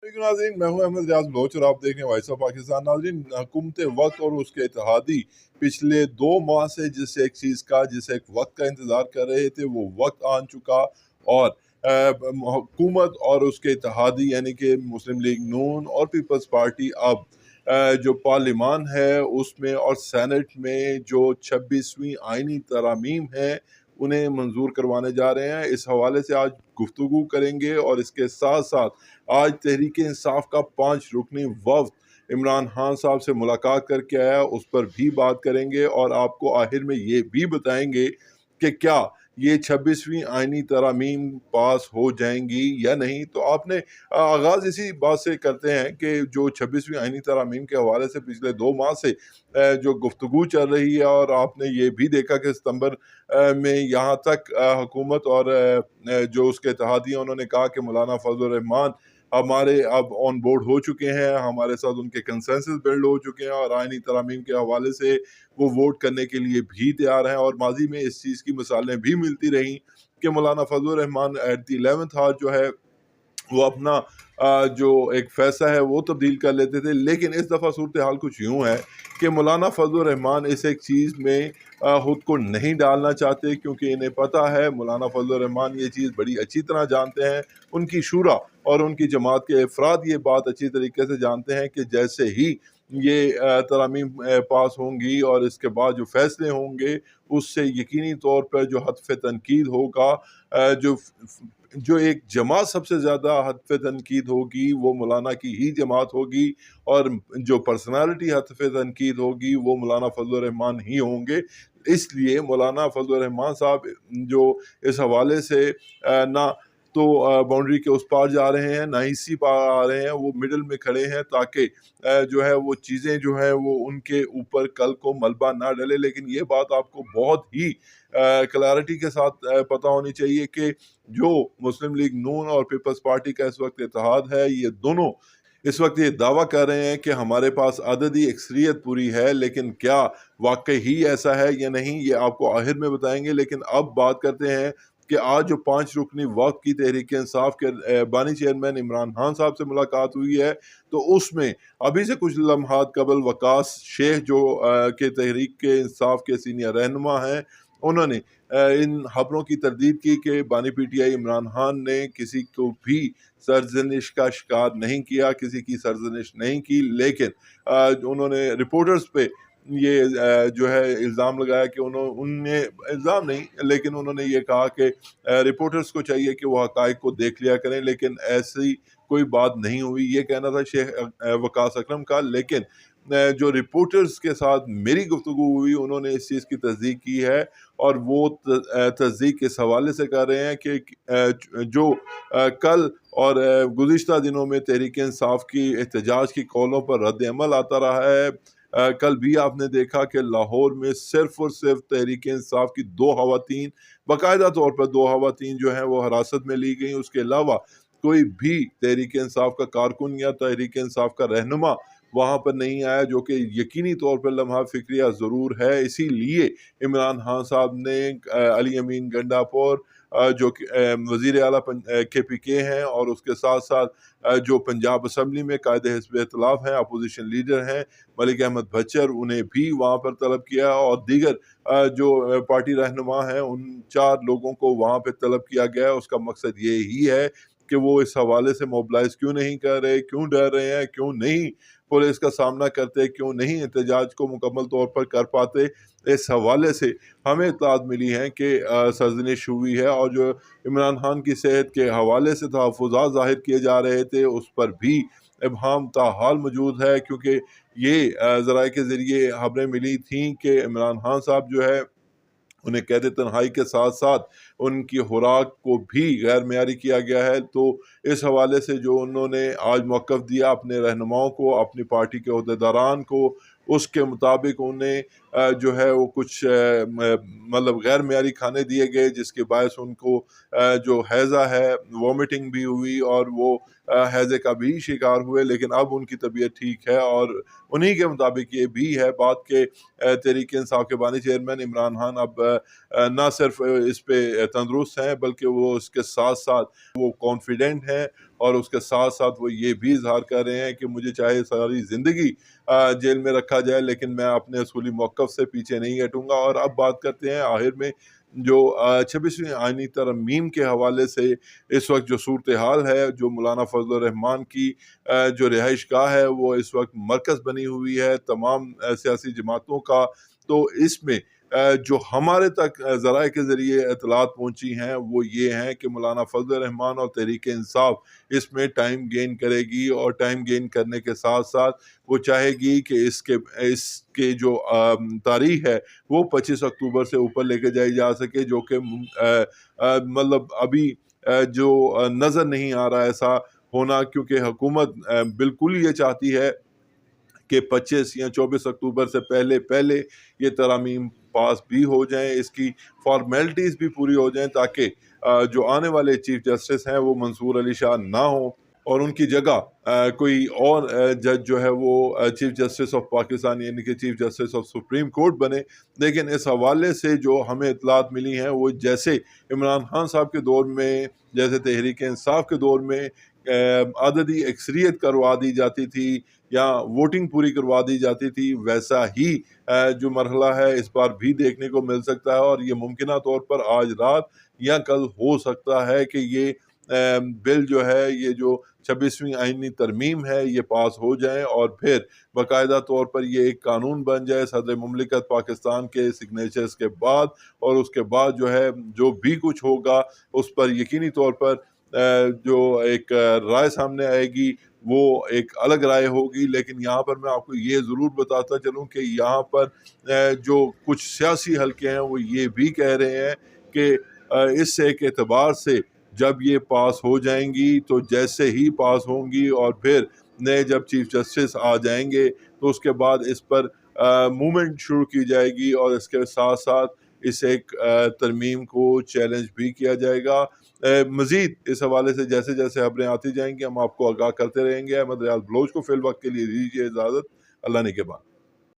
वालेकुम नाज़रीन, मैं हूं अहमद रियाज बलोच और आप देख रहे हैं वॉइस ऑफ पाकिस्तान। नाज़रीन, हुकूमत वक्त और उसके इत्तेहादी पिछले 2 माह से जिस एक वक्त का इंतज़ार कर रहे थे वो वक्त आ चुका। और हुकूमत और उसके इत्तेहादी यानी कि मुस्लिम लीग नून और पीपल्स पार्टी अब जो पार्लिमान है उसमें और सेनेट में जो 26वीं आइनी तरामीम है उन्हें मंजूर करवाने जा रहे हैं। इस हवाले से आज गुफ्तगू करेंगे और इसके साथ साथ आज तहरीक इंसाफ का 5 रुकनी वफ्द इमरान खान साहब से मुलाकात करके आया, उस पर भी बात करेंगे और आपको आखिर में ये भी बताएंगे कि क्या ये 26वीं आइनी तरामीम पास हो जाएंगी या नहीं। तो आपने आगाज़ इसी बात से करते हैं कि जो 26वीं आइनी तरामीम के हवाले से पिछले 2 माह से जो गुफ्तगू चल रही है और आपने ये भी देखा कि सितंबर में यहाँ तक हुकूमत और जो उसके इत्तेहादी हैं उन्होंने कहा कि मौलाना फजल रहमान हमारे अब ऑन बोर्ड हो चुके हैं, हमारे साथ उनके कंसेंसस बिल्ड हो चुके हैं और आइनी तरामीम के हवाले से वो वोट करने के लिए भी तैयार हैं। और माजी में इस चीज़ की मिसालें भी मिलती रहीं कि Maulana Fazal Rehman at the 11th hour जो है वो अपना जो एक फैसला है वो तब्दील कर लेते थे। लेकिन इस दफ़ा सूरत हाल कुछ यूँ है कि मौलाना फजल रहमान इस एक चीज़ में खुद को नहीं डालना चाहते, क्योंकि इन्हें पता है, मौलाना फजल रहमान ये चीज़ बड़ी अच्छी तरह जानते हैं। उनकी शूरा और उनकी जमात के अफराद ये बात अच्छी तरीके से जानते हैं कि जैसे ही ये तरामीम पास होंगी और इसके बाद जो फैसले होंगे उससे यकीनी तौर पर जो हतफ़ तनकीद होगा, जो एक जमात सबसे ज़्यादा हतफ़ तनकीद होगी वो मौलाना की ही जमात होगी और जो पर्सनालिटी हतफ़ तनकीद होगी वो मौलाना फजल रहमान ही होंगे। इसलिए मौलाना फजल रहमान साहब जो इस हवाले से ना तो बाउंड्री के उस पार जा रहे हैं ना इसी पार आ रहे हैं, वो मिडल में खड़े हैं ताकि जो है वो चीज़ें जो है वो उनके ऊपर कल को मलबा ना डले। लेकिन ये बात आपको बहुत ही क्लैरिटी के साथ पता होनी चाहिए कि जो मुस्लिम लीग नून और पीपल्स पार्टी का इस वक्त इत्तेहाद है, ये दोनों इस वक्त ये दावा कर रहे हैं कि हमारे पास अददी अक्सरियत पूरी है। लेकिन क्या वाकई ही ऐसा है या नहीं, ये आपको आखिर में बताएंगे। लेकिन अब बात करते हैं कि आज जो 5 रुकनी वक्त की तहरीक इंसाफ के बानी चेयरमैन इमरान खान साहब से मुलाकात हुई है, तो उसमें अभी से कुछ लम्हात कबल वकास शेख जो के तहरीक के इंसाफ के सीनियर रहनुमा हैं, उन्होंने इन खबरों की तरदीद की कि बानी पीटीआई इमरान खान ने किसी को भी सरजनिश का शिकार नहीं किया, किसी की सरजनिश नहीं की। लेकिन उन्होंने रिपोर्टर्स पे ये जो है इल्ज़ाम लगाया कि उनने इल्ज़ाम नहीं, लेकिन उन्होंने ये कहा कि रिपोर्टर्स को चाहिए कि वो हक़ाइक़ को देख लिया करें, लेकिन ऐसी कोई बात नहीं हुई। ये कहना था शेख वकास अकरम का। लेकिन जो रिपोर्टर्स के साथ मेरी गुफ्तगू हुई उन्होंने इस चीज़ की तस्दीक की है और वो तस्दीक इस हवाले से कर रहे हैं कि जो कल और गुज़िश्ता दिनों में तहरीक इंसाफ की एहतजाज की कॉलों पर रद्द अमल आता रहा है। कल भी आपने देखा कि लाहौर में सिर्फ और सिर्फ तहरीक इंसाफ की 2 खवातीन, बाकायदा तौर पर 2 खवातीन जो हैं वो हिरासत में ली गई। उसके अलावा कोई भी तहरीक इंसाफ का कारकुन या तहरीक इंसाफ का रहनुमा वहाँ पर नहीं आया, जो कि यकीनी तौर पर लम्हा फ़िक्रिया ज़रूर है। इसीलिए इमरान खान साहब ने अली अमीन गंडापुर जो कि वज़ीर आला KPK हैं और उसके साथ साथ जो पंजाब असम्बली में कायदे हिज़्ब इख्तिलाफ हैं, अपोजिशन लीडर हैं मलिक अहमद भच्चर, उन्हें भी वहाँ पर तलब किया और दीगर जो पार्टी रहनुमा हैं उन 4 लोगों को वहाँ पे तलब किया गया है। उसका मकसद ये ही है कि वो इस हवाले से मोबलाइज़ क्यों नहीं कर रहे, क्यों डर रहे हैं, क्यों नहीं पुलिस का सामना करते, क्यों नहीं एहतजाज को मुकम्मल तौर पर कर पाते। इस हवाले से हमें इत्तलात मिली हैं कि सरज़निश हुई है और जो इमरान खान की सेहत के हवाले से तहफ़्फ़ुज़ात ज़ाहिर किए जा रहे थे उस पर भी इब्हाम ताहाल मौजूद है, क्योंकि ये ज़राए के ज़रिए खबरें मिली थीं कि इमरान खान साहब जो है उन्हें कैद तन्हाई के साथ साथ उनकी खुराक को भी गैर मेयारी किया गया है। तो इस हवाले से जो उन्होंने आज मौक़िफ़ दिया अपने रहनुमाओं को, अपनी पार्टी के ओहदेदारान को, उसके मुताबिक उन्हें जो है वो कुछ मतलब गैर मेयारी खाने दिए गए, जिसके बायस उनको जो हैज़ा है वॉमिटिंग भी हुई और वो हैज़े का भी शिकार हुए। लेकिन अब उनकी तबीयत ठीक है और उन्हीं के मुताबिक ये भी है बात के तहरीक इंसाफ के बानी चेयरमैन इमरान खान अब ना सिर्फ इस पे तंदुरुस्त हैं बल्कि वो इसके साथ साथ वो कॉन्फिडेंट हैं اور اس کے ساتھ ساتھ وہ یہ بھی اظہار کر رہے ہیں کہ مجھے چاہے ساری زندگی جیل میں رکھا جائے لیکن میں اپنے اصولی موقف سے پیچھے نہیں ہٹوں گا۔ اور اب بات کرتے ہیں آخر میں جو 26ویں آئینی ترمیم کے حوالے سے اس وقت جو صورتحال ہے، جو مولانا فضل الرحمان کی جو رہائش گاہ ہے وہ اس وقت مرکز بنی ہوئی ہے تمام سیاسی جماعتوں کا۔ تو اس میں جو ہمارے تک ذرائع کے ذریعے اطلاعات پہنچی ہیں وہ یہ ہیں کہ مولانا فضل الرحمان اور تحریک انصاف اس میں ٹائم گین کرے گی، اور ٹائم گین کرنے کے ساتھ ساتھ وہ چاہے گی کہ اس کے جو تاریخ ہے وہ 25 اکتوبر سے اوپر لے کے جائی جا سکے، جو کہ مطلب ابھی جو نظر نہیں آ رہا ایسا ہونا، کیونکہ حکومت بالکل یہ چاہتی ہے کہ 25 یا 24 اکتوبر سے پہلے یہ ترامیم پاس بھی ہو جائیں، اس کی فارمیلٹیز بھی پوری ہو جائیں، تاکہ جو آنے والے چیف جسٹس ہیں وہ منصور علی شاہ نہ ہوں اور ان کی جگہ کوئی اور جج جو ہے وہ چیف جسٹس آف پاکستان یعنی کہ chief justice of supreme court بنے۔ لیکن اس حوالے سے جو ہمیں اطلاعات ملی ہیں وہ جیسے عمران خان صاحب کے دور میں، جیسے تحریک انصاف کے دور میں عددی اکثریت کروا دی جاتی تھی یا ووٹنگ پوری کروا دی جاتی تھی، ویسا ہی جو مرحلہ ہے اس بار بھی دیکھنے کو مل سکتا ہے، اور یہ ممکنہ طور پر آج رات یا کل ہو سکتا ہے کہ یہ بل جو ہے، یہ جو 26ویں آئینی ترمیم ہے یہ پاس ہو جائیں اور پھر باقاعدہ طور پر یہ ایک قانون بن جائے صدر مملکت پاکستان کے سگنیچرز کے بعد، اور اس کے بعد جو ہے جو بھی کچھ ہوگا اس پر یقینی طور پر جو ایک رائے سامنے آئے گی وہ ایک الگ رائے ہوگی۔ لیکن یہاں پر میں آپ کو یہ ضرور بتاتا چلوں کہ یہاں پر جو کچھ سیاسی حلقے ہیں وہ یہ بھی کہہ رہے ہیں کہ اس سے ایک اعتبار سے جب یہ پاس ہو جائیں گی تو جیسے ہی پاس ہوں گی اور پھر نئے جب چیف جسٹس آ جائیں گے تو اس کے بعد اس پر موومنٹ شروع کی جائے گی، اور اس کے ساتھ ساتھ اس ایک ترمیم کو چیلنج بھی کیا جائے گا۔ مزید اس حوالے سے جیسے جیسے خبریں آتی جائیں گی ہم آپ کو آگاہ کرتے رہیں گے۔ احمد ریاض بلوچ کو فی الوقت کے لیے دیجیے اجازت، اللہ نے کے بعد۔